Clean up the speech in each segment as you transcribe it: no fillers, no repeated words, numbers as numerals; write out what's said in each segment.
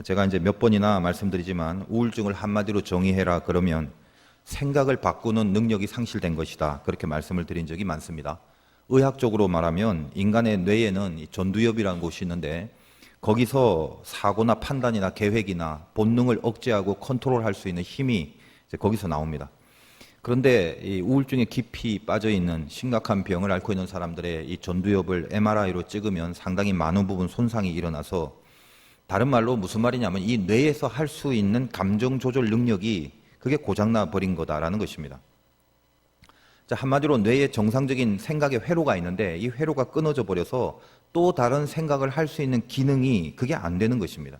제가 이제 몇 번이나 말씀드리지만 우울증을 한마디로 정의해라 그러면 생각을 바꾸는 능력이 상실된 것이다. 그렇게 말씀을 드린 적이 많습니다. 의학적으로 말하면 인간의 뇌에는 이 전두엽이라는 곳이 있는데 거기서 사고나 판단이나 계획이나 본능을 억제하고 컨트롤할 수 있는 힘이 이제 거기서 나옵니다. 그런데 이 우울증에 깊이 빠져 있는 심각한 병을 앓고 있는 사람들의 이 전두엽을 MRI로 찍으면 상당히 많은 부분 손상이 일어나서, 다른 말로 무슨 말이냐면 이 뇌에서 할 수 있는 감정 조절 능력이 그게 고장나 버린 거다라는 것입니다. 자, 한마디로 뇌에 정상적인 생각의 회로가 있는데 이 회로가 끊어져 버려서 또 다른 생각을 할 수 있는 기능이 그게 안 되는 것입니다.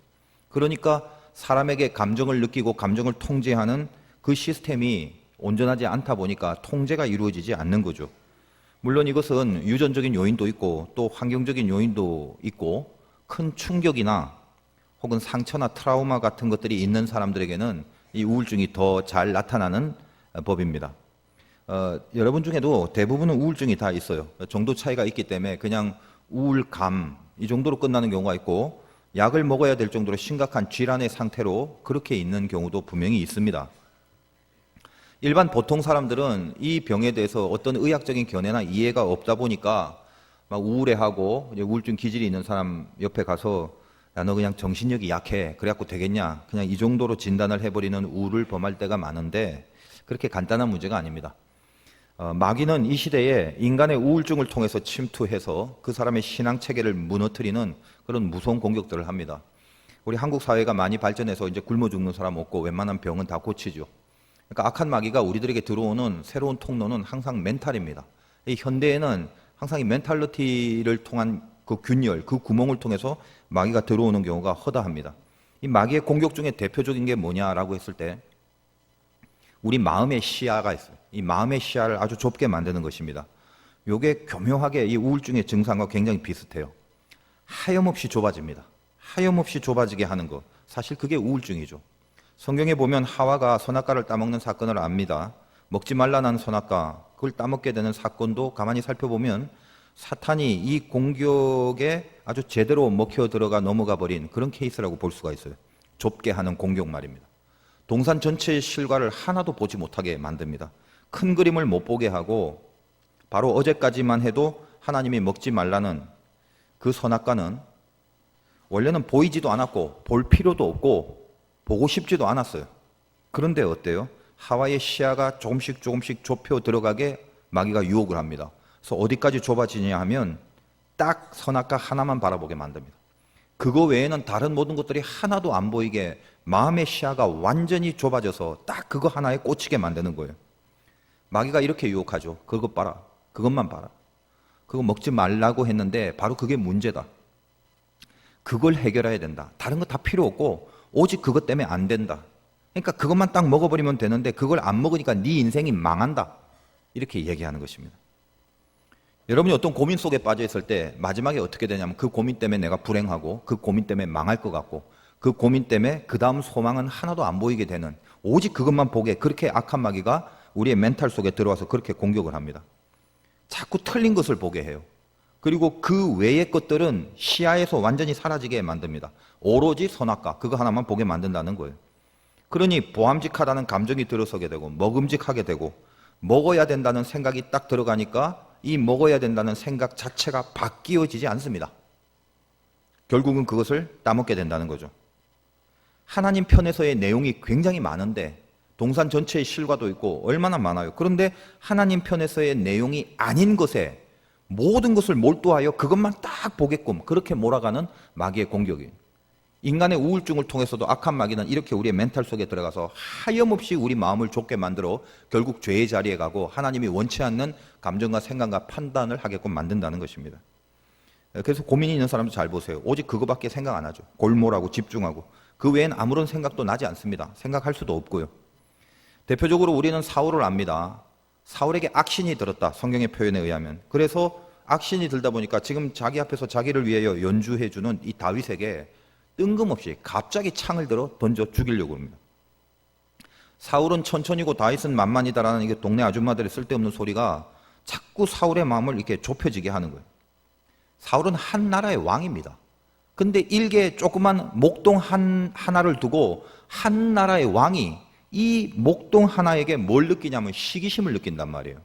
그러니까 사람에게 감정을 느끼고 감정을 통제하는 그 시스템이 온전하지 않다 보니까 통제가 이루어지지 않는 거죠. 물론 이것은 유전적인 요인도 있고 또 환경적인 요인도 있고 큰 충격이나 혹은 상처나 트라우마 같은 것들이 있는 사람들에게는 이 우울증이 더 잘 나타나는 법입니다. 여러분 중에도 대부분은 우울증이 다 있어요. 정도 차이가 있기 때문에 그냥 우울감 이 정도로 끝나는 경우가 있고 약을 먹어야 될 정도로 심각한 질환의 상태로 그렇게 있는 경우도 분명히 있습니다. 일반 보통 사람들은 이 병에 대해서 어떤 의학적인 견해나 이해가 없다 보니까 막 우울해하고 우울증 기질이 있는 사람 옆에 가서 야, 너 그냥 정신력이 약해. 그래갖고 되겠냐? 그냥 이 정도로 진단을 해버리는 우울을 범할 때가 많은데 그렇게 간단한 문제가 아닙니다. 마귀는 이 시대에 인간의 우울증을 통해서 침투해서 그 사람의 신앙 체계를 무너뜨리는 그런 무서운 공격들을 합니다. 우리 한국 사회가 많이 발전해서 이제 굶어 죽는 사람 없고 웬만한 병은 다 고치죠. 그러니까 악한 마귀가 우리들에게 들어오는 새로운 통로는 항상 멘탈입니다. 이 현대에는 항상 이 멘탈리티를 통한 그 균열, 그 구멍을 통해서 마귀가 들어오는 경우가 허다합니다. 이 마귀의 공격 중에 대표적인 게 뭐냐라고 했을 때 우리 마음의 시야가 있어요. 이 마음의 시야를 아주 좁게 만드는 것입니다. 이게 교묘하게 이 우울증의 증상과 굉장히 비슷해요. 하염없이 좁아집니다. 하염없이 좁아지게 하는 것. 사실 그게 우울증이죠. 성경에 보면 하와가 선악과를 따먹는 사건을 압니다. 먹지 말라는 선악과, 그걸 따먹게 되는 사건도 가만히 살펴보면 사탄이 이 공격에 아주 제대로 먹혀 들어가 넘어가 버린 그런 케이스라고 볼 수가 있어요. 좁게 하는 공격 말입니다. 동산 전체의 실과를 하나도 보지 못하게 만듭니다. 큰 그림을 못 보게 하고 바로 어제까지만 해도 하나님이 먹지 말라는 그 선악과는 원래는 보이지도 않았고 볼 필요도 없고 보고 싶지도 않았어요. 그런데 어때요? 하와의 시야가 조금씩 좁혀 들어가게 마귀가 유혹을 합니다. 그래서 어디까지 좁아지냐 하면 딱 선악과 하나만 바라보게 만듭니다. 그거 외에는 다른 모든 것들이 하나도 안 보이게 마음의 시야가 완전히 좁아져서 딱 그거 하나에 꽂히게 만드는 거예요. 마귀가 이렇게 유혹하죠. 그거 봐라. 그것만 봐라. 그거 먹지 말라고 했는데 바로 그게 문제다. 그걸 해결해야 된다. 다른 거 다 필요 없고 오직 그것 때문에 안 된다. 그러니까 그것만 딱 먹어버리면 되는데 그걸 안 먹으니까 네 인생이 망한다. 이렇게 얘기하는 것입니다. 여러분이 어떤 고민 속에 빠져 있을 때 마지막에 어떻게 되냐면 그 고민 때문에 내가 불행하고 그 고민 때문에 망할 것 같고 그 고민 때문에 그 다음 소망은 하나도 안 보이게 되는, 오직 그것만 보게, 그렇게 악한 마귀가 우리의 멘탈 속에 들어와서 그렇게 공격을 합니다. 자꾸 틀린 것을 보게 해요. 그리고 그 외의 것들은 시야에서 완전히 사라지게 만듭니다. 오로지 선악과 그거 하나만 보게 만든다는 거예요. 그러니 보암직하다는 감정이 들어서게 되고 먹음직하게 되고 먹어야 된다는 생각이 딱 들어가니까 이 먹어야 된다는 생각 자체가 바뀌어지지 않습니다. 결국은 그것을 따먹게 된다는 거죠. 하나님 편에서의 내용이 굉장히 많은데 동산 전체의 실과도 있고 얼마나 많아요. 그런데 하나님 편에서의 내용이 아닌 것에 모든 것을 몰두하여 그것만 딱 보게끔 그렇게 몰아가는 마귀의 공격이에요. 인간의 우울증을 통해서도 악한 마귀는 이렇게 우리의 멘탈 속에 들어가서 하염없이 우리 마음을 좁게 만들어 결국 죄의 자리에 가고 하나님이 원치 않는 감정과 생각과 판단을 하게끔 만든다는 것입니다. 그래서 고민이 있는 사람도 잘 보세요. 오직 그거밖에 생각 안 하죠. 골몰하고 집중하고 그 외엔 아무런 생각도 나지 않습니다. 생각할 수도 없고요. 대표적으로 우리는 사울을 압니다. 사울에게 악신이 들었다. 성경의 표현에 의하면. 그래서 악신이 들다 보니까 지금 자기 앞에서 자기를 위하여 연주해주는 이 다윗에게 뜬금없이 갑자기 창을 들어 던져 죽이려고 합니다. 사울은 천천히고 다윗은 만만이다라는 이게 동네 아줌마들의 쓸데없는 소리가 자꾸 사울의 마음을 이렇게 좁혀지게 하는 거예요. 사울은 한 나라의 왕입니다. 근데 일개의 조그만 목동 하나를 두고 한 나라의 왕이 이 목동 하나에게 뭘 느끼냐면 시기심을 느낀단 말이에요.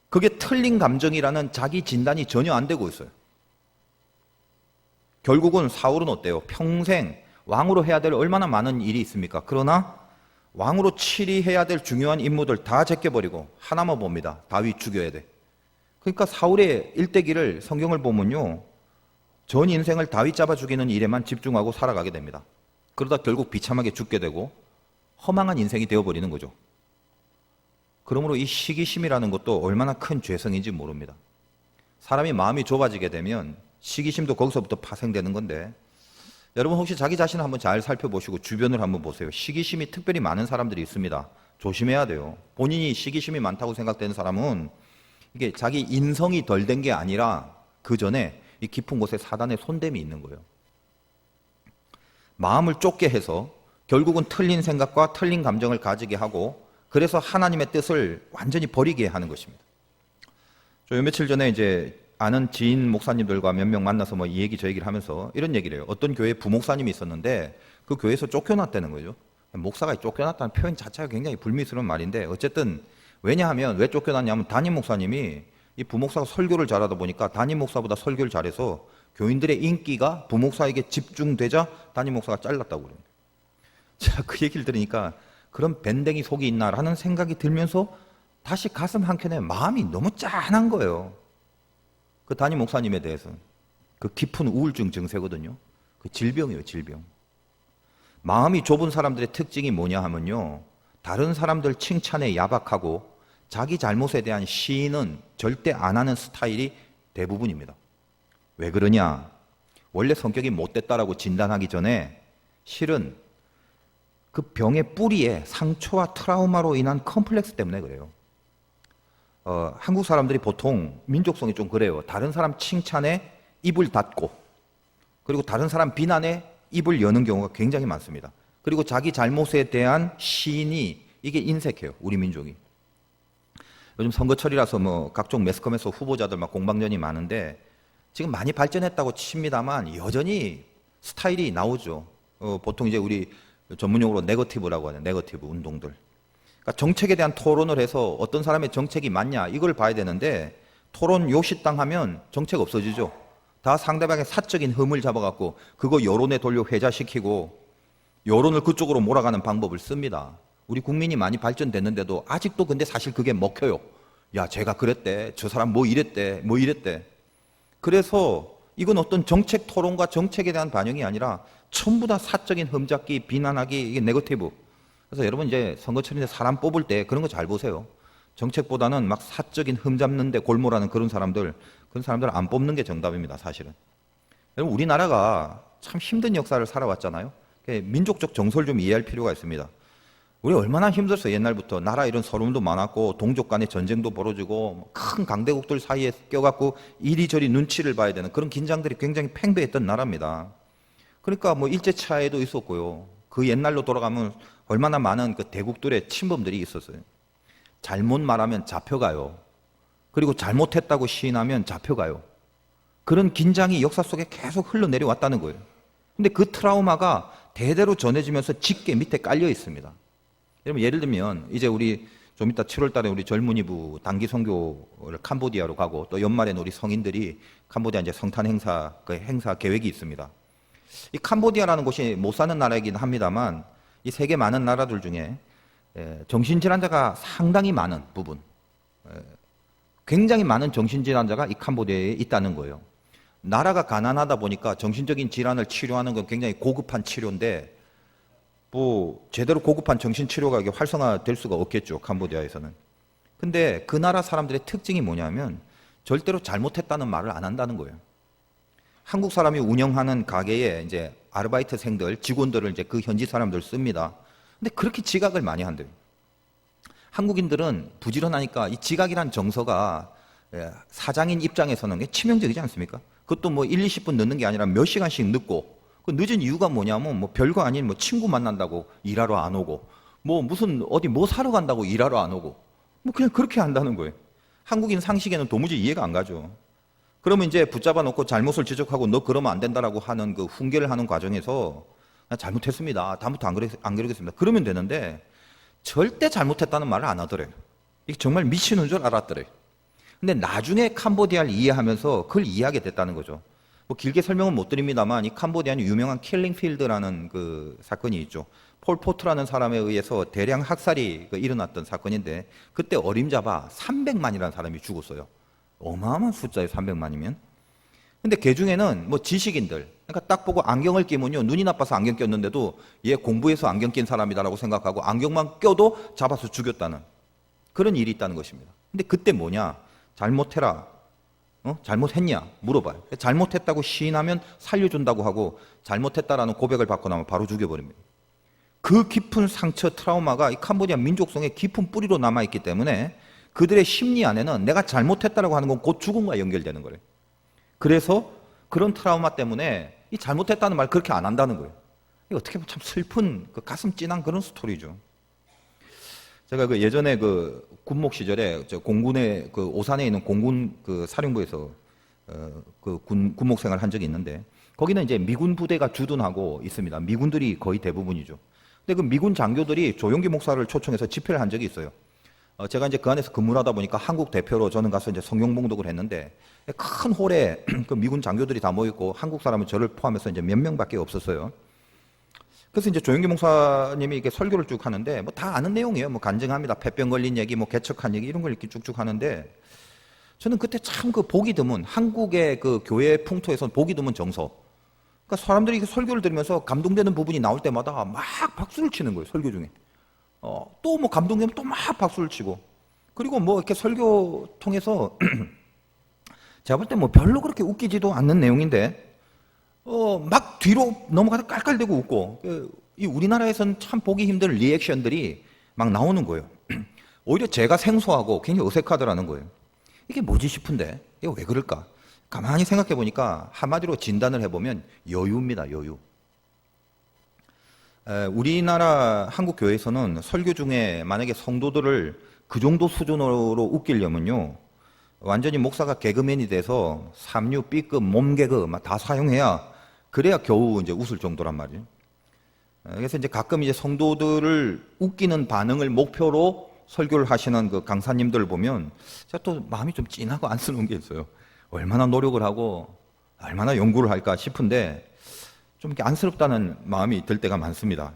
그게 틀린 감정이라는 자기 진단이 전혀 안 되고 있어요. 결국은 사울은 어때요? 평생 왕으로 해야 될 얼마나 많은 일이 있습니까? 그러나 왕으로 치리해야 될 중요한 임무들 다 제껴버리고 하나만 봅니다. 다윗 죽여야 돼. 그러니까 사울의 일대기를 성경을 보면요, 전 인생을 다윗 잡아 죽이는 일에만 집중하고 살아가게 됩니다. 그러다 결국 비참하게 죽게 되고 허망한 인생이 되어버리는 거죠. 그러므로 이 시기심이라는 것도 얼마나 큰 죄성인지 모릅니다. 사람이 마음이 좁아지게 되면 시기심도 거기서부터 파생되는 건데, 여러분 혹시 자기 자신을 한번 잘 살펴보시고 주변을 한번 보세요. 시기심이 특별히 많은 사람들이 있습니다. 조심해야 돼요. 본인이 시기심이 많다고 생각되는 사람은 이게 자기 인성이 덜 된 게 아니라 그 전에 이 깊은 곳에 사단의 손댐이 있는 거예요. 마음을 좁게 해서 결국은 틀린 생각과 틀린 감정을 가지게 하고, 그래서 하나님의 뜻을 완전히 버리게 하는 것입니다. 저 며칠 전에 이제 아는 지인 목사님들과 몇 명 만나서 뭐 이 얘기 저 얘기를 하면서 이런 얘기를 해요. 어떤 교회 부목사님이 있었는데 그 교회에서 쫓겨났다는 거죠. 목사가 쫓겨났다는 표현 자체가 굉장히 불미스러운 말인데, 어쨌든 왜냐하면 왜 쫓겨났냐면 담임 목사님이 이 부목사가 설교를 잘하다 보니까 담임 목사보다 설교를 잘해서 교인들의 인기가 부목사에게 집중되자 담임 목사가 잘랐다고 그래요. 자, 그 얘기를 들으니까 그런 밴댕이 속이 있나라는 생각이 들면서 다시 가슴 한켠에 마음이 너무 짠한 거예요. 그 담임 목사님에 대해서. 그 깊은 우울증 증세거든요. 그 질병이에요, 질병. 마음이 좁은 사람들의 특징이 뭐냐 하면요, 다른 사람들 칭찬에 야박하고 자기 잘못에 대한 시인은 절대 안 하는 스타일이 대부분입니다. 왜 그러냐? 원래 성격이 못됐다라고 진단하기 전에 실은 그 병의 뿌리에 상처와 트라우마로 인한 컴플렉스 때문에 그래요. 한국 사람들이 보통 민족성이 좀 그래요. 다른 사람 칭찬에 입을 닫고, 그리고 다른 사람 비난에 입을 여는 경우가 굉장히 많습니다. 그리고 자기 잘못에 대한 시인이 이게 인색해요, 우리 민족이. 요즘 선거철이라서 뭐 각종 매스컴에서 후보자들 막 공방전이 많은데 지금 많이 발전했다고 칩니다만 여전히 스타일이 나오죠. 보통 이제 우리 전문용어로 네거티브라고 하는 네거티브 운동들. 그러니까 정책에 대한 토론을 해서 어떤 사람의 정책이 맞냐 이걸 봐야 되는데, 토론 요식당 하면 정책 없어지죠. 다 상대방의 사적인 흠을 잡아갖고 그거 여론에 돌려 회자시키고 여론을 그쪽으로 몰아가는 방법을 씁니다. 우리 국민이 많이 발전됐는데도 아직도 근데 사실 그게 먹혀요. 야, 제가 그랬대. 저 사람 뭐 이랬대. 뭐 이랬대. 그래서 이건 어떤 정책 토론과 정책에 대한 반영이 아니라 전부 다 사적인 흠잡기, 비난하기, 이게 네거티브. 그래서 여러분 이제 선거철인데 사람 뽑을 때 그런 거 잘 보세요. 정책보다는 막 사적인 흠잡는 데 골몰하는 그런 사람들 안 뽑는 게 정답입니다, 사실은. 여러분 우리나라가 참 힘든 역사를 살아왔잖아요. 민족적 정서를 좀 이해할 필요가 있습니다. 우리 얼마나 힘들었어요. 옛날부터 나라 이런 서름도 많았고 동족 간의 전쟁도 벌어지고 큰 강대국들 사이에 껴갖고 이리저리 눈치를 봐야 되는 그런 긴장들이 굉장히 팽배했던 나라입니다. 그러니까 뭐 일제차에도 있었고요. 그 옛날로 돌아가면 얼마나 많은 그 대국들의 침범들이 있었어요. 잘못 말하면 잡혀가요. 그리고 잘못했다고 시인하면 잡혀가요. 그런 긴장이 역사 속에 계속 흘러내려왔다는 거예요. 근데 그 트라우마가 대대로 전해지면서 짙게 밑에 깔려 있습니다. 여러분 예를 들면 이제 우리 좀 이따 7월 달에 우리 젊은이부 단기 선교를 캄보디아로 가고, 또 연말에는 우리 성인들이 캄보디아 이제 성탄 행사 그 행사 계획이 있습니다. 이 캄보디아라는 곳이 못 사는 나라이긴 합니다만 이 세계 많은 나라들 중에 정신질환자가 상당히 많은 부분, 굉장히 많은 정신질환자가 이 캄보디아에 있다는 거예요. 나라가 가난하다 보니까 정신적인 질환을 치료하는 건 굉장히 고급한 치료인데 뭐 제대로 고급한 정신치료가 이게 활성화될 수가 없겠죠, 캄보디아에서는. 근데 그 나라 사람들의 특징이 뭐냐면 절대로 잘못했다는 말을 안 한다는 거예요. 한국 사람이 운영하는 가게에 이제 아르바이트생들, 직원들을 이제 그 현지 사람들 씁니다. 근데 그렇게 지각을 많이 한대요. 한국인들은 부지런하니까 이 지각이란 정서가 사장인 입장에서는 치명적이지 않습니까? 그것도 뭐 1, 20분 늦는 게 아니라 몇 시간씩 늦고, 그 늦은 이유가 뭐냐면 뭐 별거 아닌 뭐 친구 만난다고 일하러 안 오고, 뭐 무슨 어디 뭐 사러 간다고 일하러 안 오고, 뭐 그냥 그렇게 한다는 거예요. 한국인 상식에는 도무지 이해가 안 가죠. 그러면 이제 붙잡아 놓고 잘못을 지적하고 너 그러면 안 된다라고 하는 그 훈계를 하는 과정에서 잘못했습니다. 다음부터 안 그러겠습니다. 그러면 되는데 절대 잘못했다는 말을 안 하더래요. 이게 정말 미치는 줄 알았더래요. 근데 나중에 캄보디아를 이해하면서 그걸 이해하게 됐다는 거죠. 뭐 길게 설명은 못 드립니다만 이 캄보디아는 유명한 킬링필드라는 그 사건이 있죠. 폴포트라는 사람에 의해서 대량 학살이 일어났던 사건인데 그때 어림잡아 300만이라는 사람이 죽었어요. 어마어마한 숫자예요, 300만이면. 근데 그 중에는 뭐 지식인들, 그러니까 딱 보고 안경을 끼면요, 눈이 나빠서 안경 꼈는데도 얘 공부해서 안경 낀 사람이다라고 생각하고 안경만 껴도 잡아서 죽였다는 그런 일이 있다는 것입니다. 근데 그때 뭐냐? 잘못해라. 잘못했냐? 물어봐요. 잘못했다고 시인하면 살려준다고 하고 잘못했다라는 고백을 받고 나면 바로 죽여버립니다. 그 깊은 상처, 트라우마가 이 캄보디아 민족성의 깊은 뿌리로 남아있기 때문에 그들의 심리 안에는 내가 잘못했다라고 하는 건 곧 죽음과 연결되는 거예요. 그래서 그런 트라우마 때문에 이 잘못했다는 말 그렇게 안 한다는 거예요. 이거 어떻게 보면 참 슬픈 그 가슴 찐한 그런 스토리죠. 제가 그 예전에 그 군목 시절에 저 공군의 그 오산에 있는 공군 그 사령부에서 그 군목 생활을 한 적이 있는데 거기는 이제 미군 부대가 주둔하고 있습니다. 미군들이 거의 대부분이죠. 근데 그 미군 장교들이 조용기 목사를 초청해서 집회를 한 적이 있어요. 제가 이제 그 안에서 근무를 하다 보니까 한국 대표로 저는 가서 이제 성경 봉독을 했는데 큰 홀에 그 미군 장교들이 다 모였고 한국 사람은 저를 포함해서 이제 몇 명밖에 없었어요. 그래서 이제 조영기 목사님이 이렇게 설교를 쭉 하는데 뭐 다 아는 내용이에요. 뭐 간증합니다. 폐병 걸린 얘기, 뭐 개척한 얘기 이런 걸 이렇게 쭉쭉 하는데 저는 그때 참 그 보기 드문 한국의 그 교회 풍토에서 보기 드문 정서. 그러니까 사람들이 이렇게 설교를 들으면서 감동되는 부분이 나올 때마다 막 박수를 치는 거예요. 설교 중에. 또 뭐 감동되면 또 막 박수를 치고. 그리고 뭐 이렇게 설교 통해서 제가 볼 때 뭐 별로 그렇게 웃기지도 않는 내용인데 막 뒤로 넘어가서 깔깔대고 웃고 이 우리나라에서는 참 보기 힘든 리액션들이 막 나오는 거예요. 오히려 제가 생소하고 굉장히 어색하더라는 거예요. 이게 뭐지 싶은데 이거 왜 그럴까? 가만히 생각해 보니까 한마디로 진단을 해보면 여유입니다. 여유. 우리나라 한국 교회에서는 설교 중에 만약에 성도들을 그 정도 수준으로 웃기려면요 완전히 목사가 개그맨이 돼서 삼류, B급, 몸개그 다 사용해야 그래야 겨우 이제 웃을 정도란 말이에요. 그래서 이제 가끔 이제 성도들을 웃기는 반응을 목표로 설교를 하시는 그 강사님들 보면 제가 또 마음이 좀 찐하고 안쓰러운 게 있어요. 얼마나 노력을 하고 얼마나 연구를 할까 싶은데 좀 이렇게 안쓰럽다는 마음이 들 때가 많습니다.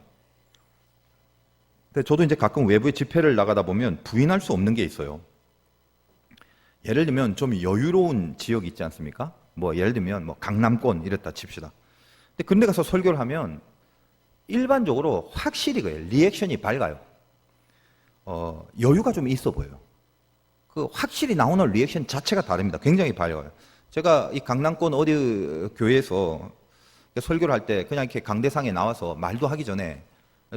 근데 저도 이제 가끔 외부에 집회를 나가다 보면 부인할 수 없는 게 있어요. 예를 들면 좀 여유로운 지역이 있지 않습니까? 뭐 예를 들면 뭐 강남권 이랬다 칩시다. 근데 그런 데 가서 설교를 하면 일반적으로 확실히 그래요. 리액션이 밝아요. 여유가 좀 있어 보여요. 그 확실히 나오는 리액션 자체가 다릅니다. 굉장히 밝아요. 제가 이 강남권 어디 교회에서 설교를 할 때 그냥 이렇게 강대상에 나와서 말도 하기 전에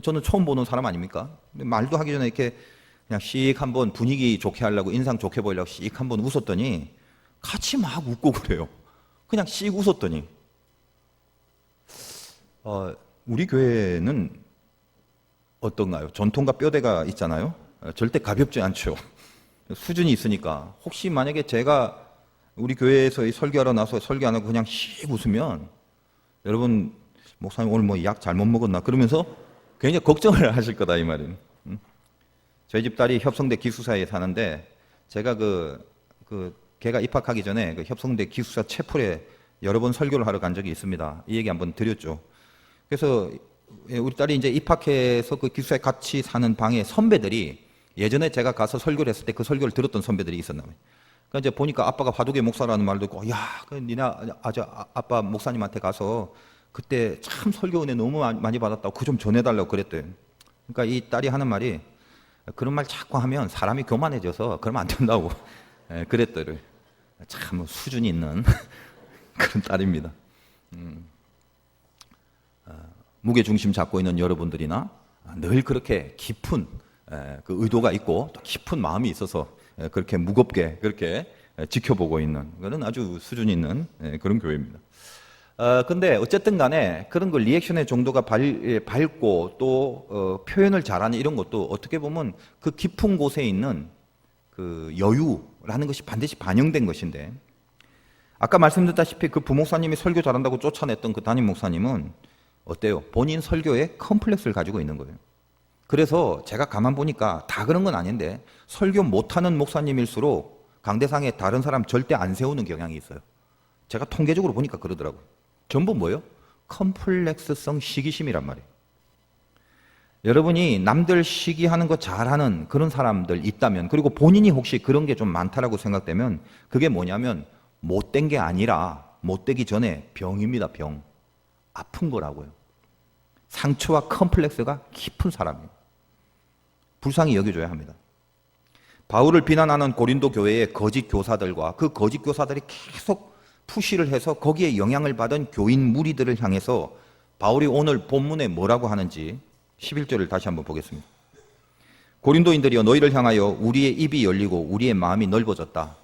저는 처음 보는 사람 아닙니까? 근데 말도 하기 전에 이렇게 그냥 씩 한번 분위기 좋게 하려고 인상 좋게 보이려고 씩 한번 웃었더니 같이 막 웃고 그래요. 그냥 씩 웃었더니 우리 교회는 어떤가요? 전통과 뼈대가 있잖아요. 절대 가볍지 않죠. 수준이 있으니까 혹시 만약에 제가 우리 교회에서 설교하러 나서 설교 안 하고 그냥 씩 웃으면 여러분 목사님 오늘 뭐 약 잘못 먹었나 그러면서 굉장히 걱정을 하실 거다 이 말이에요. 저희 집 딸이 협성대 기숙사에 사는데 제가 걔가 입학하기 전에 그 협성대 기숙사 채플에 여러 번 설교를 하러 간 적이 있습니다. 이 얘기 한번 드렸죠. 그래서 우리 딸이 이제 입학해서 그 기숙사에 같이 사는 방에 선배들이 예전에 제가 가서 설교를 했을 때 그 설교를 들었던 선배들이 있었나 봐요. 그러니까 이제 보니까 아빠가 화두개 목사라는 말도 있고, 야, 니네 아빠 목사님한테 가서 그때 참 설교 은혜 너무 많이 받았다고 그거 좀 전해달라고 그랬대요. 그러니까 이 딸이 하는 말이 그런 말 자꾸 하면 사람이 교만해져서 그러면 안 된다고 그랬더래요. 참 수준이 있는 그런 딸입니다. 무게 중심 잡고 있는 여러분들이나 늘 그렇게 깊은 그 의도가 있고 또 깊은 마음이 있어서 그렇게 무겁게 그렇게 지켜보고 있는 그런 아주 수준 있는 그런 교회입니다. 근데 어쨌든 간에 그런 그 리액션의 정도가 밝고 또 표현을 잘하는 이런 것도 어떻게 보면 그 깊은 곳에 있는 그 여유라는 것이 반드시 반영된 것인데 아까 말씀드렸다시피 그 부목사님이 설교 잘한다고 쫓아냈던 그 담임 목사님은 어때요? 본인 설교에 컴플렉스를 가지고 있는 거예요. 그래서 제가 가만 보니까 다 그런 건 아닌데 설교 못하는 목사님일수록 강대상에 다른 사람 절대 안 세우는 경향이 있어요. 제가 통계적으로 보니까 그러더라고요. 전부 뭐예요? 컴플렉스성 시기심이란 말이에요. 여러분이 남들 시기하는 거 잘하는 그런 사람들 있다면, 그리고 본인이 혹시 그런 게 좀 많다라고 생각되면 그게 뭐냐면 못된 게 아니라 못되기 전에 병입니다. 병. 아픈 거라고요. 상처와 컴플렉스가 깊은 사람이에요. 불쌍히 여겨줘야 합니다. 바울을 비난하는 고린도 교회의 거짓 교사들과 그 거짓 교사들이 계속 푸시를 해서 거기에 영향을 받은 교인 무리들을 향해서 바울이 오늘 본문에 뭐라고 하는지 11절을 다시 한번 보겠습니다. 고린도인들이여, 너희를 향하여 우리의 입이 열리고 우리의 마음이 넓어졌다.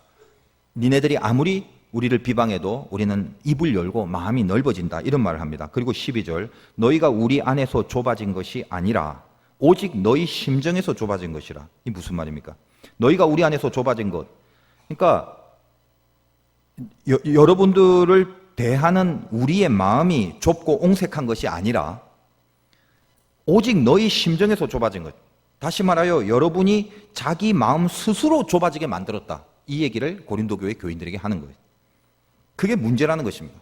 니네들이 아무리 우리를 비방해도 우리는 입을 열고 마음이 넓어진다, 이런 말을 합니다. 그리고 12절, 너희가 우리 안에서 좁아진 것이 아니라 오직 너희 심정에서 좁아진 것이라. 이 무슨 말입니까? 너희가 우리 안에서 좁아진 것, 그러니까 여러분들을 대하는 우리의 마음이 좁고 옹색한 것이 아니라 오직 너희 심정에서 좁아진 것. 다시 말하여 여러분이 자기 마음 스스로 좁아지게 만들었다, 이 얘기를 고린도 교회 교인들에게 하는 거예요. 그게 문제라는 것입니다.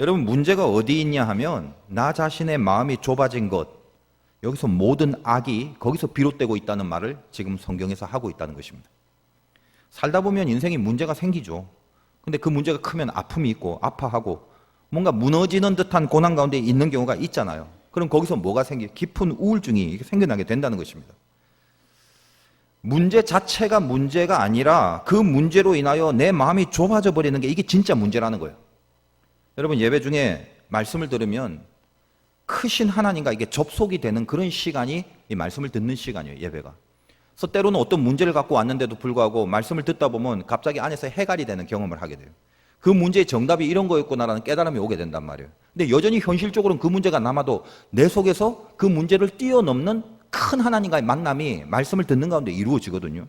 여러분, 문제가 어디 있냐 하면 나 자신의 마음이 좁아진 것, 여기서 모든 악이 거기서 비롯되고 있다는 말을 지금 성경에서 하고 있다는 것입니다. 살다 보면 인생에 문제가 생기죠. 근데 그 문제가 크면 아픔이 있고 아파하고 뭔가 무너지는 듯한 고난 가운데 있는 경우가 있잖아요. 그럼 거기서 뭐가 깊은 우울증이 생겨나게 된다는 것입니다. 문제 자체가 문제가 아니라 그 문제로 인하여 내 마음이 좁아져 버리는 게, 이게 진짜 문제라는 거예요. 여러분, 예배 중에 말씀을 들으면 크신 하나님과 이게 접속이 되는 그런 시간이 이 말씀을 듣는 시간이에요, 예배가. 그래서 때로는 어떤 문제를 갖고 왔는데도 불구하고 말씀을 듣다 보면 갑자기 안에서 해갈이 되는 경험을 하게 돼요. 그 문제의 정답이 이런 거였구나라는 깨달음이 오게 된단 말이에요. 근데 여전히 현실적으로는 그 문제가 남아도 내 속에서 그 문제를 뛰어넘는 큰 하나님과의 만남이 말씀을 듣는 가운데 이루어지거든요.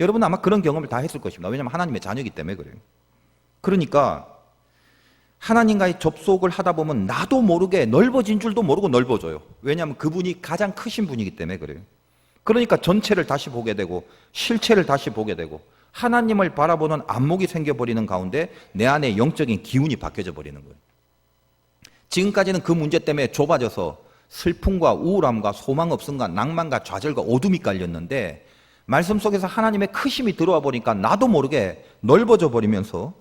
여러분 아마 그런 경험을 다 했을 것입니다. 왜냐하면 하나님의 자녀이기 때문에 그래요. 그러니까 하나님과의 접속을 하다 보면 나도 모르게 넓어진 줄도 모르고 넓어져요. 왜냐하면 그분이 가장 크신 분이기 때문에 그래요. 그러니까 전체를 다시 보게 되고 실체를 다시 보게 되고 하나님을 바라보는 안목이 생겨버리는 가운데 내 안에 영적인 기운이 바뀌어져 버리는 거예요. 지금까지는 그 문제 때문에 좁아져서 슬픔과 우울함과 소망 없음과 낭만과 좌절과 어둠이 깔렸는데 말씀 속에서 하나님의 크심이 들어와 보니까 나도 모르게 넓어져 버리면서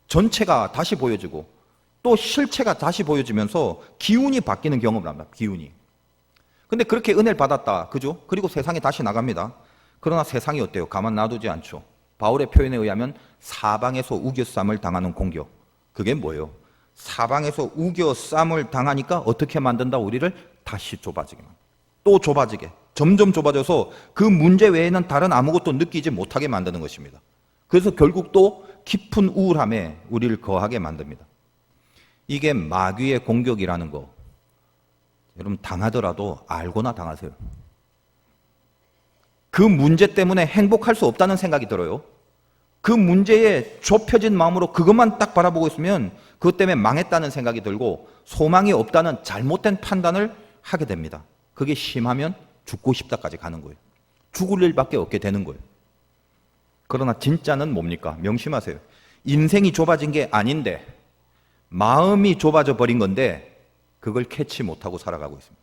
전체가 다시 보여지고 또 실체가 다시 보여지면서 기운이 바뀌는 경험을 합니다. 기운이. 근데 그렇게 은혜를 받았다, 그죠? 그리고 세상에 다시 나갑니다. 그러나 세상이 어때요? 가만 놔두지 않죠. 바울의 표현에 의하면 사방에서 우겨쌈을 당하는 공격. 그게 뭐예요? 사방에서 우겨쌈을 당하니까 어떻게 만든다? 우리를 다시 좁아지게 만든다. 또 좁아지게, 점점 좁아져서 그 문제 외에는 다른 아무것도 느끼지 못하게 만드는 것입니다. 그래서 결국 또 깊은 우울함에 우리를 거하게 만듭니다. 이게 마귀의 공격이라는 거, 여러분 당하더라도 알고나 당하세요. 그 문제 때문에 행복할 수 없다는 생각이 들어요. 그 문제에 좁혀진 마음으로 그것만 딱 바라보고 있으면 그것 때문에 망했다는 생각이 들고 소망이 없다는 잘못된 판단을 하게 됩니다. 그게 심하면 죽고 싶다까지 가는 거예요. 죽을 일밖에 없게 되는 거예요. 그러나 진짜는 뭡니까? 명심하세요. 인생이 좁아진 게 아닌데 마음이 좁아져 버린 건데 그걸 캐치 못하고 살아가고 있습니다.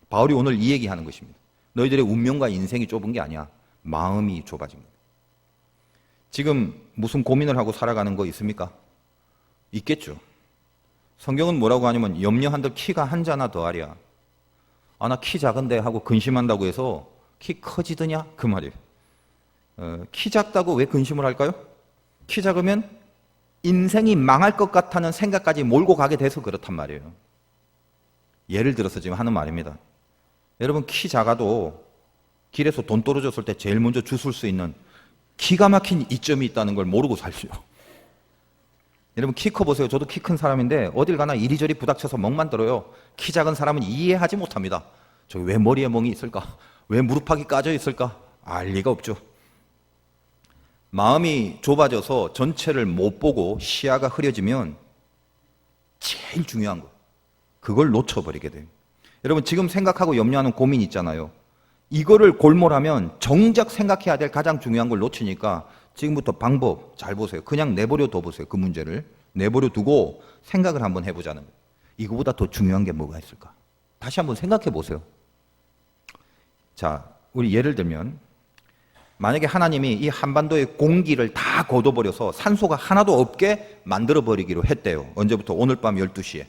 바울이 오늘 이 얘기하는 것입니다. 너희들의 운명과 인생이 좁은 게 아니야. 마음이 좁아진 거예요. 지금 무슨 고민을 하고 살아가는 거 있습니까? 있겠죠. 성경은 뭐라고 하냐면 염려한들 키가 한 자나 더하랴. 아, 나 키 작은데 하고 근심한다고 해서 키 커지더냐? 그 말이에요. 키 작다고 왜 근심을 할까요? 키 작으면 인생이 망할 것 같다는 생각까지 몰고 가게 돼서 그렇단 말이에요. 예를 들어서 지금 하는 말입니다. 여러분 키 작아도 길에서 돈 떨어졌을 때 제일 먼저 주술 수 있는 기가 막힌 이점이 있다는 걸 모르고 살죠. 여러분 키 커 보세요. 저도 키 큰 사람인데 어딜 가나 이리저리 부닥쳐서 멍만 들어요. 키 작은 사람은 이해하지 못합니다. 저기 왜 머리에 멍이 있을까? 왜 무릎팍이 까져 있을까? 알 리가 없죠. 마음이 좁아져서 전체를 못 보고 시야가 흐려지면 제일 중요한 거, 그걸 놓쳐버리게 돼요. 여러분, 지금 생각하고 염려하는 고민 있잖아요. 이거를 골몰하면 정작 생각해야 될 가장 중요한 걸 놓치니까 지금부터 방법 잘 보세요. 그냥 내버려 둬보세요. 그 문제를 내버려 두고 생각을 한번 해보자는 거예요. 이거보다 더 중요한 게 뭐가 있을까? 다시 한번 생각해 보세요. 자, 우리 예를 들면 만약에 하나님이 이 한반도의 공기를 다 걷어버려서 산소가 하나도 없게 만들어버리기로 했대요. 언제부터? 오늘 밤 12시에.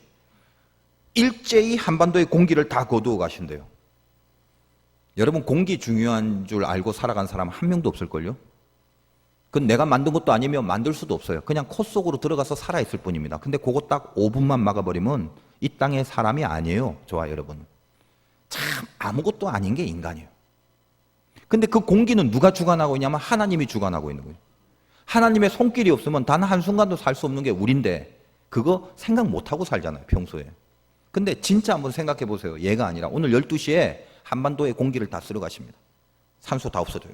일제히 한반도의 공기를 다 거두어 가신대요. 여러분, 공기 중요한 줄 알고 살아간 사람 한 명도 없을걸요? 그건 내가 만든 것도 아니면 만들 수도 없어요. 그냥 코 속으로 들어가서 살아있을 뿐입니다. 근데 그거 딱 5분만 막아버리면 이 땅의 사람이 아니에요. 저와 여러분. 참 아무것도 아닌 게 인간이에요. 근데 그 공기는 누가 주관하고 있냐면 하나님이 주관하고 있는 거예요. 하나님의 손길이 없으면 단 한순간도 살 수 없는 게 우린데 그거 생각 못하고 살잖아요, 평소에. 근데 진짜 한번 생각해 보세요. 얘가 아니라 오늘 12시에 한반도의 공기를 다 쓸어 가십니다. 산소 다 없어져요.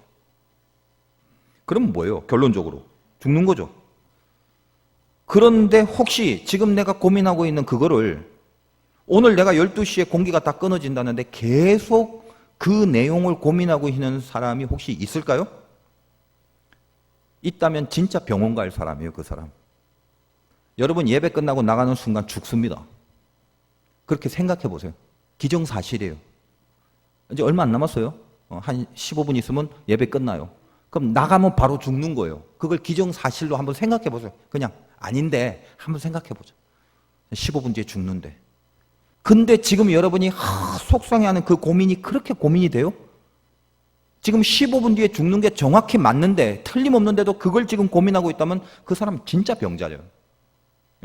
그럼 뭐예요? 결론적으로 죽는 거죠. 그런데 혹시 지금 내가 고민하고 있는 그거를 오늘 내가 12시에 공기가 다 끊어진다는데 계속 그 내용을 고민하고 있는 사람이 혹시 있을까요? 있다면 진짜 병원 갈 사람이에요, 그 사람. 여러분, 예배 끝나고 나가는 순간 죽습니다. 그렇게 생각해 보세요. 기정사실이에요. 이제 얼마 안 남았어요. 한 15분 있으면 예배 끝나요. 그럼 나가면 바로 죽는 거예요. 그걸 기정사실로 한번 생각해 보세요. 그냥 아닌데 한번 생각해 보죠. 15분 뒤에 죽는데. 근데 지금 여러분이 속상해하는 그 고민이 그렇게 고민이 돼요? 지금 15분 뒤에 죽는 게 정확히 맞는데 틀림없는데도 그걸 지금 고민하고 있다면 그 사람 진짜 병자죠.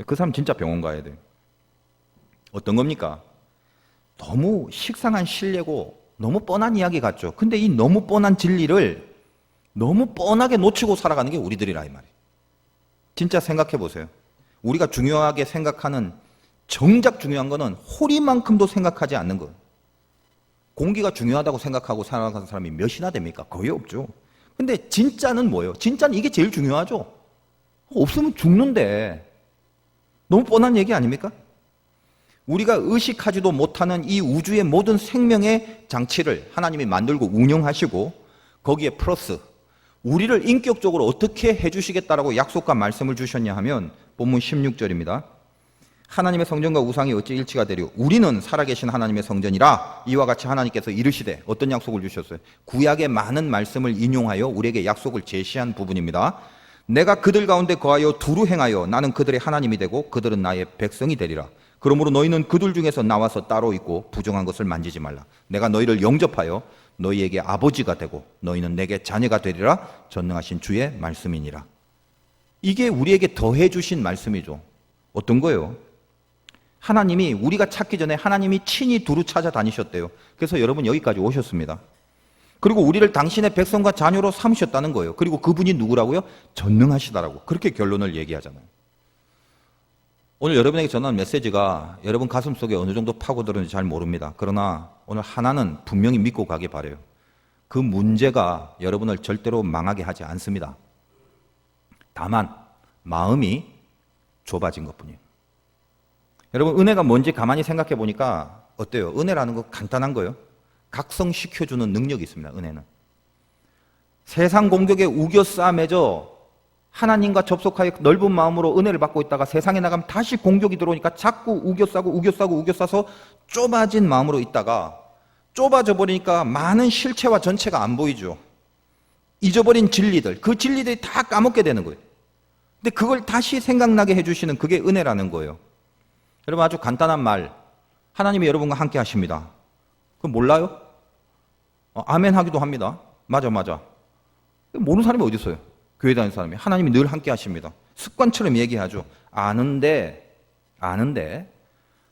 그 사람 진짜 병원 가야 돼요. 어떤 겁니까? 너무 식상한 신뢰고 너무 뻔한 이야기 같죠. 근데 이 너무 뻔한 진리를 너무 뻔하게 놓치고 살아가는 게 우리들이라 이 말이에요. 진짜 생각해 보세요. 우리가 중요하게 생각하는 정작 중요한 거는 호리만큼도 생각하지 않는 거예요. 공기가 중요하다고 생각하고 살아가는 사람이 몇이나 됩니까? 거의 없죠. 근데 진짜는 뭐예요? 진짜는 이게 제일 중요하죠. 없으면 죽는데 너무 뻔한 얘기 아닙니까? 우리가 의식하지도 못하는 이 우주의 모든 생명의 장치를 하나님이 만들고 운영하시고 거기에 플러스 우리를 인격적으로 어떻게 해주시겠다라고 약속과 말씀을 주셨냐 하면 본문 16절입니다. 하나님의 성전과 우상이 어찌 일치가 되리요? 우리는 살아계신 하나님의 성전이라. 이와 같이 하나님께서 이르시되 어떤 약속을 주셨어요? 구약의 많은 말씀을 인용하여 우리에게 약속을 제시한 부분입니다. 내가 그들 가운데 거하여 두루 행하여 나는 그들의 하나님이 되고 그들은 나의 백성이 되리라. 그러므로 너희는 그들 중에서 나와서 따로 있고 부정한 것을 만지지 말라. 내가 너희를 영접하여 너희에게 아버지가 되고 너희는 내게 자녀가 되리라. 전능하신 주의 말씀이니라. 이게 우리에게 더해 주신 말씀이죠. 어떤 거예요? 하나님이 우리가 찾기 전에 하나님이 친히 두루 찾아다니셨대요. 그래서 여러분 여기까지 오셨습니다. 그리고 우리를 당신의 백성과 자녀로 삼으셨다는 거예요. 그리고 그분이 누구라고요? 전능하시다라고. 그렇게 결론을 얘기하잖아요. 오늘 여러분에게 전하는 메시지가 여러분 가슴 속에 어느 정도 파고들었는지 잘 모릅니다. 그러나 오늘 하나는 분명히 믿고 가기 바라요. 그 문제가 여러분을 절대로 망하게 하지 않습니다. 다만 마음이 좁아진 것뿐이에요. 여러분, 은혜가 뭔지 가만히 생각해 보니까 어때요? 은혜라는 거 간단한 거예요. 각성시켜주는 능력이 있습니다. 은혜는. 세상 공격에 우겨싸매져 하나님과 접속하여 넓은 마음으로 은혜를 받고 있다가 세상에 나가면 다시 공격이 들어오니까 자꾸 우겨싸서 좁아진 마음으로 있다가 좁아져 버리니까 많은 실체와 전체가 안 보이죠. 잊어버린 진리들, 그 진리들이 다 까먹게 되는 거예요. 근데 그걸 다시 생각나게 해주시는 그게 은혜라는 거예요. 여러분, 아주 간단한 말, 하나님이 여러분과 함께 하십니다. 그럼 몰라요? 아멘 하기도 합니다. 맞아. 모르는 사람이 어디 있어요? 교회 다니는 사람이. 하나님이 늘 함께 하십니다. 습관처럼 얘기하죠. 아는데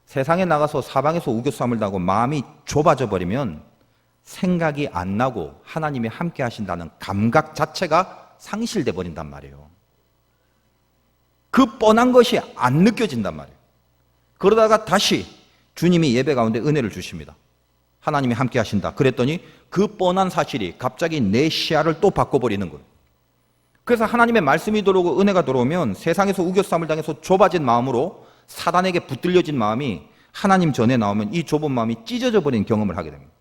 세상에 나가서 사방에서 우겨싸움을 당하고 마음이 좁아져 버리면 생각이 안 나고 하나님이 함께 하신다는 감각 자체가 상실돼 버린단 말이에요. 그 뻔한 것이 안 느껴진단 말이에요. 그러다가 다시 주님이 예배 가운데 은혜를 주십니다. 하나님이 함께 하신다. 그랬더니 그 뻔한 사실이 갑자기 내 시야를 또 바꿔버리는 거예요. 그래서 하나님의 말씀이 들어오고 은혜가 들어오면 세상에서 우겨쌈을 당해서 좁아진 마음으로 사단에게 붙들려진 마음이 하나님 전에 나오면 이 좁은 마음이 찢어져 버린 경험을 하게 됩니다.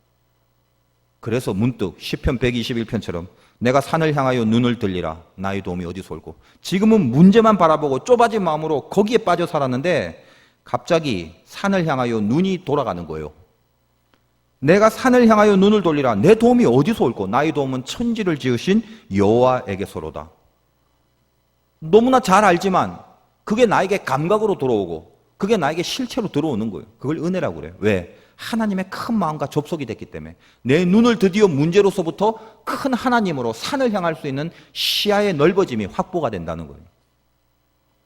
그래서 문득 시편 121편처럼 내가 산을 향하여 눈을 들리라 나의 도움이 어디서 올고, 지금은 문제만 바라보고 좁아진 마음으로 거기에 빠져 살았는데 갑자기 산을 향하여 눈이 돌아가는 거예요. 내가 산을 향하여 눈을 돌리라 내 도움이 어디서 올고 나의 도움은 천지를 지으신 여호와에게서로다. 너무나 잘 알지만 그게 나에게 감각으로 들어오고 그게 나에게 실체로 들어오는 거예요. 그걸 은혜라고 그래요. 왜? 하나님의 큰 마음과 접속이 됐기 때문에 내 눈을 드디어 문제로서부터 큰 하나님으로 산을 향할 수 있는 시야의 넓어짐이 확보가 된다는 거예요.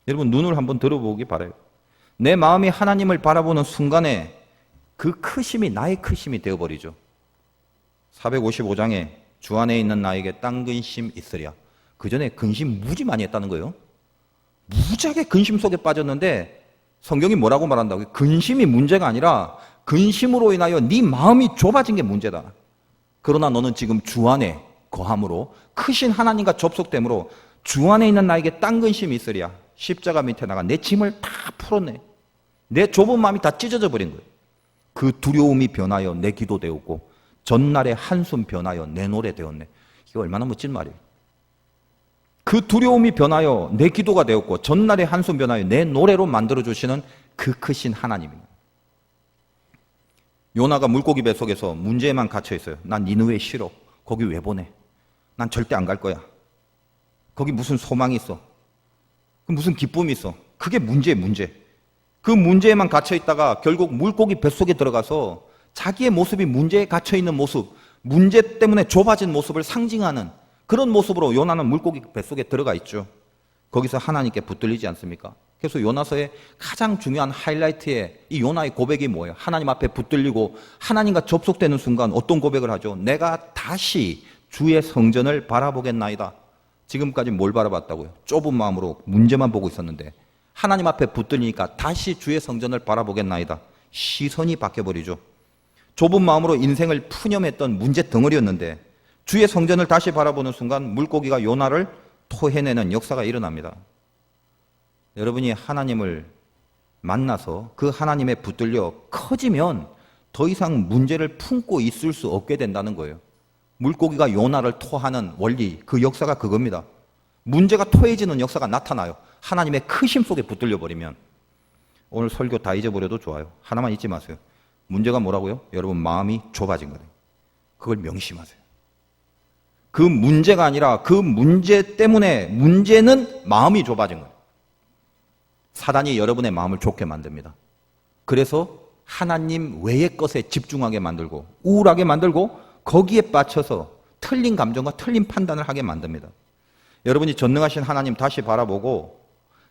여러분 눈을 한번 들어보기 바라요. 내 마음이 하나님을 바라보는 순간에 그 크심이 나의 크심이 되어버리죠. 455장에 주 안에 있는 나에게 딴 근심 있으랴. 그 전에 근심 무지 많이 했다는 거예요. 무지하게 근심 속에 빠졌는데 성경이 뭐라고 말한다고요? 근심이 문제가 아니라 근심으로 인하여 네 마음이 좁아진 게 문제다. 그러나 너는 지금 주 안에 거함으로 크신 하나님과 접속됨으로 주 안에 있는 나에게 딴 근심이 있으랴. 십자가 밑에 나가 내 짐을 다 풀었네. 내 좁은 마음이 다 찢어져 버린 거예요. 그 두려움이 변하여 내 기도 되었고 전날의 한숨 변하여 내 노래 되었네. 이거 얼마나 멋진 말이에요. 그 두려움이 변하여 내 기도가 되었고 전날의 한숨 변하여 내 노래로 만들어주시는 그 크신 하나님입니다. 요나가 물고기 뱃속에서 문제에만 갇혀 있어요. 난 니느웨 싫어. 거기 왜 보내? 난 절대 안 갈 거야. 거기 무슨 소망이 있어? 무슨 기쁨이 있어? 그게 문제예요, 문제. 그 문제에만 갇혀 있다가 결국 물고기 뱃속에 들어가서 자기의 모습이 문제에 갇혀 있는 모습, 문제 때문에 좁아진 모습을 상징하는 그런 모습으로 요나는 물고기 뱃속에 들어가 있죠. 거기서 하나님께 붙들리지 않습니까? 그래서 요나서의 가장 중요한 하이라이트의 이 요나의 고백이 뭐예요? 하나님 앞에 붙들리고 하나님과 접속되는 순간 어떤 고백을 하죠? 내가 다시 주의 성전을 바라보겠나이다. 지금까지 뭘 바라봤다고요? 좁은 마음으로 문제만 보고 있었는데 하나님 앞에 붙들리니까 다시 주의 성전을 바라보겠나이다. 시선이 바뀌어버리죠. 좁은 마음으로 인생을 푸념했던 문제 덩어리였는데 주의 성전을 다시 바라보는 순간 물고기가 요나를 토해내는 역사가 일어납니다. 여러분이 하나님을 만나서 그 하나님에 붙들려 커지면 더 이상 문제를 품고 있을 수 없게 된다는 거예요. 물고기가 요나를 토하는 원리, 그 역사가 그겁니다. 문제가 토해지는 역사가 나타나요. 하나님의 크심 속에 붙들려 버리면. 오늘 설교 다 잊어버려도 좋아요. 하나만 잊지 마세요. 문제가 뭐라고요? 여러분 마음이 좁아진 거예요. 그걸 명심하세요. 그 문제가 아니라 그 문제 때문에 문제는 마음이 좁아진 거예요. 사단이 여러분의 마음을 좁게 만듭니다. 그래서 하나님 외의 것에 집중하게 만들고 우울하게 만들고 거기에 빠져서 틀린 감정과 틀린 판단을 하게 만듭니다. 여러분이 전능하신 하나님 다시 바라보고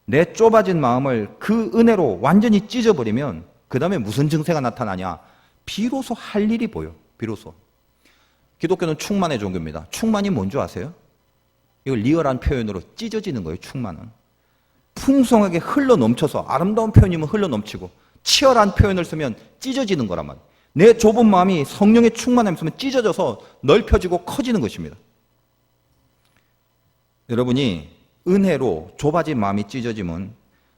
내 좁아진 마음을 그 은혜로 완전히 찢어버리면 그 다음에 무슨 증세가 나타나냐? 비로소 할 일이 보여. 비로소. 기독교는 충만의 종교입니다. 충만이 뭔지 아세요? 이거 리얼한 표현으로 찢어지는 거예요. 충만은. 풍성하게 흘러넘쳐서 아름다운 표현이면 흘러넘치고 치열한 표현을 쓰면 찢어지는 거란 말이에요. 내 좁은 마음이 성령의 충만함이 있으면 찢어져서 넓혀지고 커지는 것입니다. 여러분이 은혜로 좁아진 마음이 찢어지면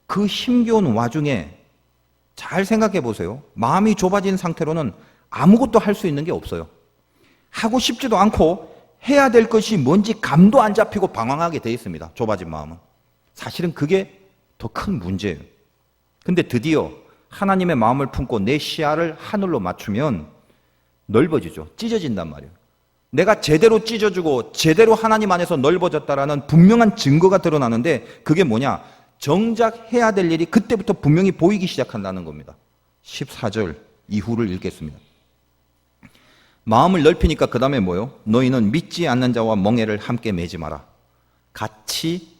그 힘겨운 와중에 잘 생각해 보세요. 마음이 좁아진 상태로는 아무것도 할 수 있는 게 없어요. 하고 싶지도 않고 해야 될 것이 뭔지 감도 안 잡히고 방황하게 돼 있습니다. 좁아진 마음은. 사실은 그게 더 큰 문제예요. 근데 드디어 하나님의 마음을 품고 내 시야를 하늘로 맞추면 넓어지죠. 찢어진단 말이에요. 내가 제대로 찢어지고 제대로 하나님 안에서 넓어졌다라는 분명한 증거가 드러나는데 그게 뭐냐? 정작 해야 될 일이 그때부터 분명히 보이기 시작한다는 겁니다. 14절 이후를 읽겠습니다. 마음을 넓히니까 그 다음에 뭐요? 너희는 믿지 않는 자와 멍에를 함께 매지 마라. 같이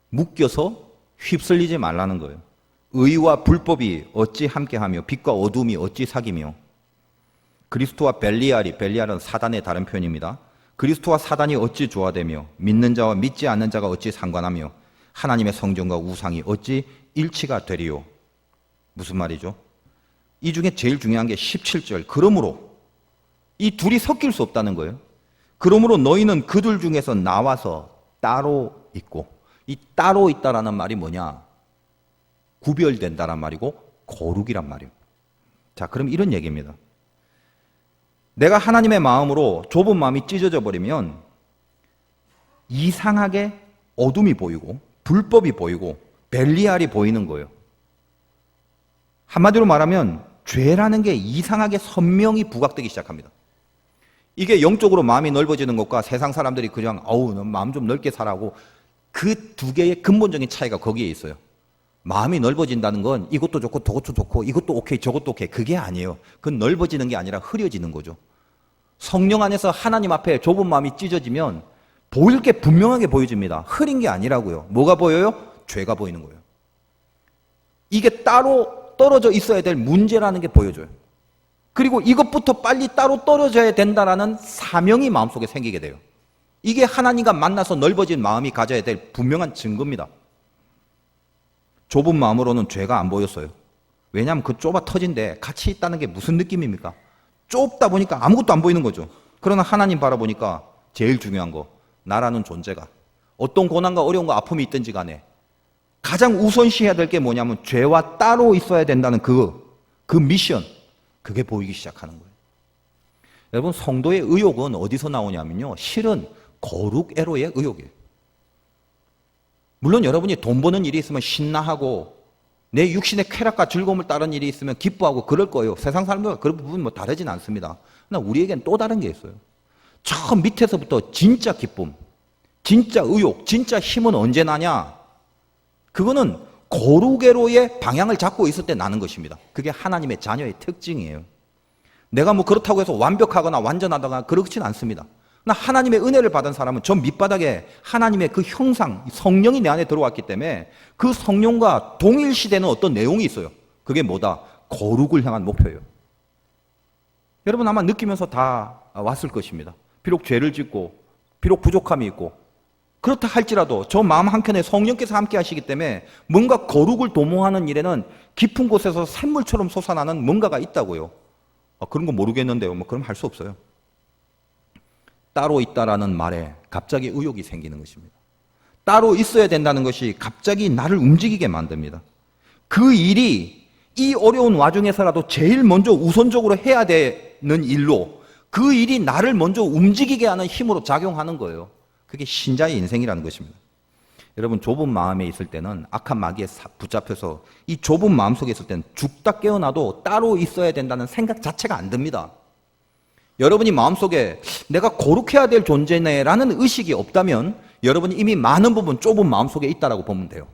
묶여서 휩쓸리지 말라는 거예요. 의와 불법이 어찌 함께하며 빛과 어둠이 어찌 사귀며. 그리스도와 벨리알은 사단의 다른 표현입니다. 그리스도와 사단이 어찌 조화되며 믿는 자와 믿지 않는 자가 어찌 상관하며 하나님의 성전과 우상이 어찌 일치가 되리요. 무슨 말이죠? 이 중에 제일 중요한 게 17절. 그러므로 이 둘이 섞일 수 없다는 거예요. 그러므로 너희는 그들 중에서 나와서 따로 있고, 이 따로 있다라는 말이 뭐냐? 구별된다란 말이고 거룩이란 말이에요. 자, 그럼 이런 얘기입니다. 내가 하나님의 마음으로 좁은 마음이 찢어져 버리면 이상하게 어둠이 보이고 불법이 보이고 벨리알이 보이는 거예요. 한마디로 말하면 죄라는 게 이상하게 선명히 부각되기 시작합니다. 이게 영적으로 마음이 넓어지는 것과 세상 사람들이 그냥 너 마음 좀 넓게 살라고, 그 두 개의 근본적인 차이가 거기에 있어요. 마음이 넓어진다는 건 이것도 좋고 저것도 좋고 이것도 오케이 저것도 오케이, 그게 아니에요. 그건 넓어지는 게 아니라 흐려지는 거죠. 성령 안에서 하나님 앞에 좁은 마음이 찢어지면 보일 게 분명하게 보여집니다. 흐린 게 아니라고요. 뭐가 보여요? 죄가 보이는 거예요. 이게 따로 떨어져 있어야 될 문제라는 게 보여줘요. 그리고 이것부터 빨리 따로 떨어져야 된다라는 사명이 마음속에 생기게 돼요. 이게 하나님과 만나서 넓어진 마음이 가져야 될 분명한 증거입니다. 좁은 마음으로는 죄가 안 보였어요. 왜냐하면 그 좁아 터진데 같이 있다는 게 무슨 느낌입니까? 좁다 보니까 아무것도 안 보이는 거죠. 그러나 하나님 바라보니까 제일 중요한 거, 나라는 존재가 어떤 고난과 어려움과 아픔이 있든지 간에 가장 우선시해야 될 게 뭐냐면 죄와 따로 있어야 된다는 그 미션, 그게 보이기 시작하는 거예요. 여러분, 성도의 의욕은 어디서 나오냐면요, 실은 거룩애로의 의욕이에요. 물론 여러분이 돈 버는 일이 있으면 신나하고 내 육신의 쾌락과 즐거움을 따르는 일이 있으면 기뻐하고 그럴 거예요. 세상 사람들과 그런 부분 뭐 다르진 않습니다. 그러나 우리에겐 또 다른 게 있어요. 저 밑에서부터 진짜 기쁨, 진짜 의욕, 진짜 힘은 언제 나냐? 그거는 거룩애로의 방향을 잡고 있을 때 나는 것입니다. 그게 하나님의 자녀의 특징이에요. 내가 뭐 그렇다고 해서 완벽하거나 완전하다거나 그렇진 않습니다. 그러나 하나님의 은혜를 받은 사람은 저 밑바닥에 하나님의 그 형상, 성령이 내 안에 들어왔기 때문에 그 성령과 동일시되는 어떤 내용이 있어요. 그게 뭐다? 거룩을 향한 목표예요. 여러분 아마 느끼면서 다 왔을 것입니다. 비록 죄를 짓고 비록 부족함이 있고 그렇다 할지라도 저 마음 한켠에 성령께서 함께 하시기 때문에 뭔가 거룩을 도모하는 일에는 깊은 곳에서 샘물처럼 솟아나는 뭔가가 있다고요. 그런 거 모르겠는데요. 뭐 그럼 할 수 없어요. 따로 있다라는 말에 갑자기 의욕이 생기는 것입니다. 따로 있어야 된다는 것이 갑자기 나를 움직이게 만듭니다. 그 일이 이 어려운 와중에서라도 제일 먼저 우선적으로 해야 되는 일로 그 일이 나를 먼저 움직이게 하는 힘으로 작용하는 거예요. 그게 신자의 인생이라는 것입니다. 여러분, 좁은 마음에 있을 때는 악한 마귀에 붙잡혀서 이 좁은 마음 속에 있을 때는 죽다 깨어나도 따로 있어야 된다는 생각 자체가 안 듭니다. 여러분이 마음속에 내가 거룩해야 될 존재네라는 의식이 없다면 여러분이 이미 많은 부분 좁은 마음 속에 있다라고 보면 돼요.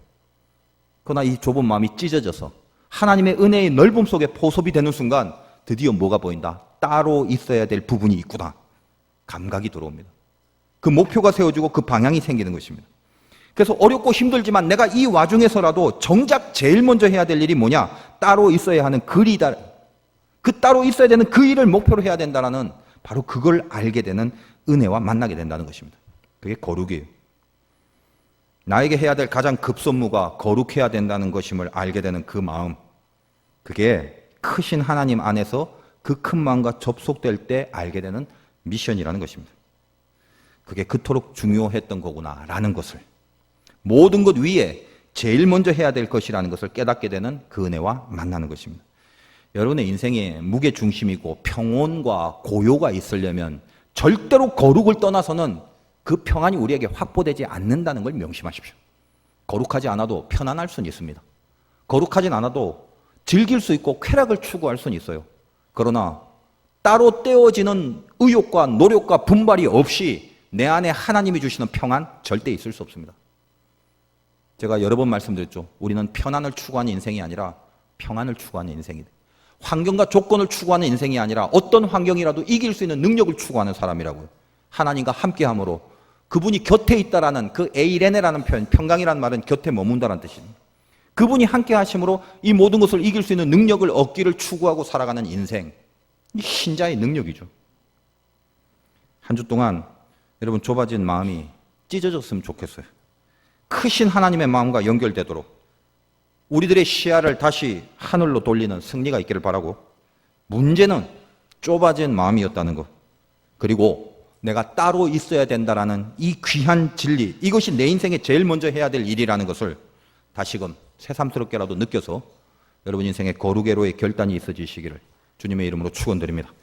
그러나 이 좁은 마음이 찢어져서 하나님의 은혜의 넓음 속에 포섭이 되는 순간 드디어 뭐가 보인다? 따로 있어야 될 부분이 있구나. 감각이 들어옵니다. 그 목표가 세워지고 그 방향이 생기는 것입니다. 그래서 어렵고 힘들지만 내가 이 와중에서라도 정작 제일 먼저 해야 될 일이 뭐냐? 따로 있어야 하는 글이다. 그 따로 있어야 되는 그 일을 목표로 해야 된다는 바로 그걸 알게 되는 은혜와 만나게 된다는 것입니다. 그게 거룩이에요. 나에게 해야 될 가장 급선무가 거룩해야 된다는 것임을 알게 되는 그 마음, 그게 크신 하나님 안에서 그 큰 마음과 접속될 때 알게 되는 미션이라는 것입니다. 그게 그토록 중요했던 거구나라는 것을, 모든 것 위에 제일 먼저 해야 될 것이라는 것을 깨닫게 되는 그 은혜와 만나는 것입니다. 여러분의 인생에 무게중심이고 평온과 고요가 있으려면 절대로 거룩을 떠나서는 그 평안이 우리에게 확보되지 않는다는 걸 명심하십시오. 거룩하지 않아도 편안할 수는 있습니다. 거룩하진 않아도 즐길 수 있고 쾌락을 추구할 수는 있어요. 그러나 따로 떼어지는 의욕과 노력과 분발이 없이 내 안에 하나님이 주시는 평안 절대 있을 수 없습니다. 제가 여러 번 말씀드렸죠. 우리는 편안을 추구하는 인생이 아니라 평안을 추구하는 인생이다. 환경과 조건을 추구하는 인생이 아니라 어떤 환경이라도 이길 수 있는 능력을 추구하는 사람이라고요. 하나님과 함께함으로 그분이 곁에 있다라는 그 에이레네라는 표현, 평강이라는 말은 곁에 머문다라는 뜻입니다. 그분이 함께 하심으로 이 모든 것을 이길 수 있는 능력을 얻기를 추구하고 살아가는 인생, 이 신자의 능력이죠. 한 주 동안 여러분 좁아진 마음이 찢어졌으면 좋겠어요. 크신 하나님의 마음과 연결되도록 우리들의 시야를 다시 하늘로 돌리는 승리가 있기를 바라고, 문제는 좁아진 마음이었다는 것, 그리고 내가 따로 있어야 된다라는 이 귀한 진리, 이것이 내 인생에 제일 먼저 해야 될 일이라는 것을 다시금 새삼스럽게라도 느껴서 여러분 인생에 거룩애로의 결단이 있어지시기를 주님의 이름으로 축원드립니다.